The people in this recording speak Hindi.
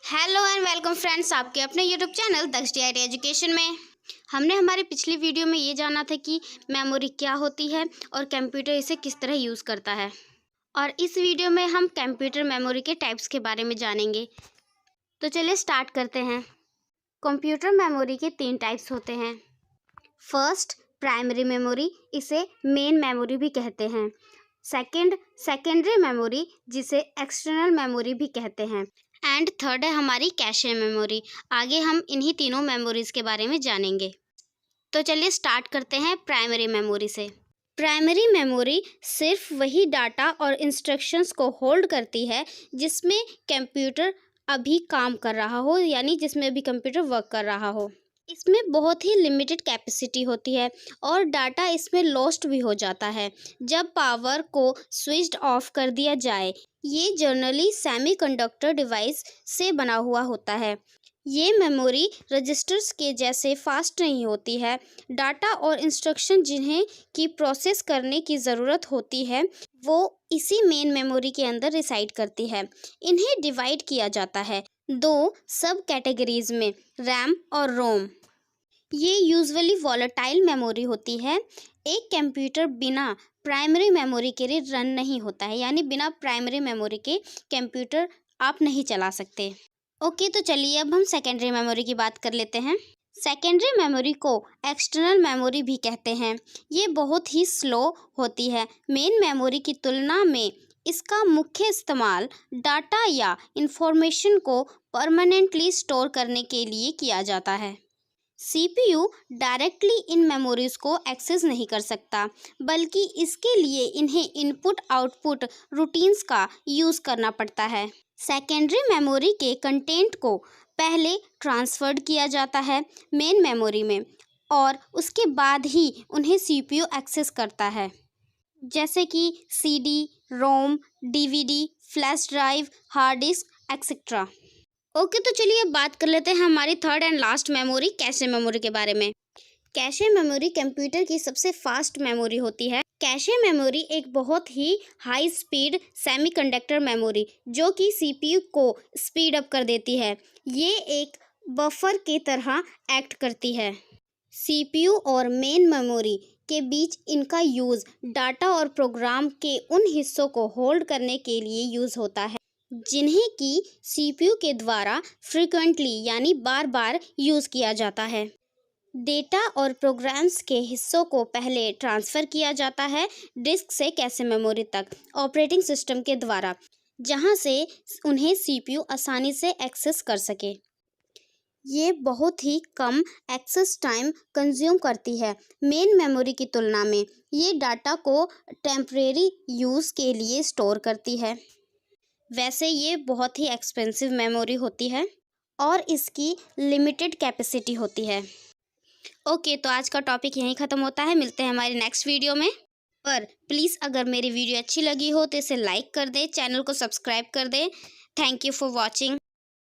हेलो एंड वेलकम फ्रेंड्स, आपके अपने यूट्यूब चैनल दक्ष DIT एजुकेशन में। हमने हमारी पिछली वीडियो में ये जाना था कि मेमोरी क्या होती है और कंप्यूटर इसे किस तरह यूज़ करता है। और इस वीडियो में हम कंप्यूटर मेमोरी के टाइप्स के बारे में जानेंगे। तो चलिए स्टार्ट करते हैं। कंप्यूटर मेमोरी के 3 टाइप्स होते हैं। फर्स्ट, प्राइमरी मेमोरी, इसे मेन मेमोरी भी कहते हैं। सेकंड, सेकेंडरी मेमोरी, जिसे एक्सटर्नल मेमोरी भी कहते हैं। एंड थर्ड है हमारी कैशे मेमोरी। आगे हम इन्हीं तीनों मेमोरीज के बारे में जानेंगे। तो चलिए स्टार्ट करते हैं प्राइमरी मेमोरी से। प्राइमरी मेमोरी सिर्फ वही डाटा और इंस्ट्रक्शंस को होल्ड करती है जिसमें कंप्यूटर अभी काम कर रहा हो, यानी जिसमें अभी कंप्यूटर वर्क कर रहा हो। इसमें बहुत ही लिमिटेड कैपेसिटी होती है और डाटा इसमें लॉस्ट भी हो जाता है जब पावर को स्विच्ड ऑफ कर दिया जाए। ये जनरली सेमीकंडक्टर डिवाइस से बना हुआ होता है। ये मेमोरी रजिस्टर्स के जैसे फास्ट नहीं होती है। डाटा और इंस्ट्रक्शन जिन्हें की प्रोसेस करने की ज़रूरत होती है वो इसी मेन मेमोरी के अंदर रिसाइड करती है। इन्हें डिवाइड किया जाता है 2 सब कैटेगरीज में, रैम और रोम। ये यूजुअली वॉलेटाइल मेमोरी होती है। एक कंप्यूटर बिना प्राइमरी मेमोरी के लिए रन नहीं होता है, यानी बिना प्राइमरी मेमोरी के कंप्यूटर आप नहीं चला सकते। ओके, तो चलिए अब हम सेकेंडरी मेमोरी की बात कर लेते हैं। सेकेंडरी मेमोरी को एक्सटर्नल मेमोरी भी कहते हैं। ये बहुत ही स्लो होती है। मेन मेमोरी की तुलना में इसका मुख्य इस्तेमाल डाटा या इंफॉर्मेशन को परमानेंटली स्टोर करने के लिए किया जाता है। CPU डायरेक्टली इन मेमोरीज को एक्सेस नहीं कर सकता, बल्कि इसके लिए इन्हें इनपुट आउटपुट रूटीन्स का यूज़ करना पड़ता है। सेकेंडरी मेमोरी के कंटेंट को पहले ट्रांसफर्ड किया जाता है मेन मेमोरी में और उसके बाद ही उन्हें CPU एक्सेस करता है, जैसे कि CD, रोम, DVD, flash drive, hard disk etcetera. Okay, तो चलिए अब बात कर लेते हैं हमारी third and last memory, cache memory के बारे में। कैशे मेमोरी कंप्यूटर की सबसे फास्ट मेमोरी होती है। कैशे मेमोरी एक बहुत ही हाई स्पीड सेमीकंडक्टर मेमोरी जो कि CPU को स्पीड अप कर देती है। ये एक बफर की तरह एक्ट करती है। CPU और मेन मेमोरी के बीच इनका यूज़ डाटा और प्रोग्राम के उन हिस्सों को होल्ड करने के लिए यूज़ होता है जिन्हें कि CPU के द्वारा फ्रीक्वेंटली यानी बार बार यूज़ किया जाता है। डेटा और प्रोग्राम्स के हिस्सों को पहले ट्रांसफ़र किया जाता है डिस्क से कैशे मेमोरी तक ऑपरेटिंग सिस्टम के द्वारा, जहां से उन्हें CPU आसानी से एक्सेस कर सके। ये बहुत ही कम एक्सेस टाइम कंज्यूम करती है मेन मेमोरी की तुलना में। ये डाटा को टेम्परेरी यूज़ के लिए स्टोर करती है। वैसे ये बहुत ही एक्सपेंसिव मेमोरी होती है और इसकी लिमिटेड कैपेसिटी होती है। ओके, तो आज का टॉपिक यहीं ख़त्म होता है। मिलते हैं हमारी नेक्स्ट वीडियो में। पर प्लीज़ अगर मेरी वीडियो अच्छी लगी हो तो इसे लाइक कर दें, चैनल को सब्सक्राइब कर दें। Thank you for watching.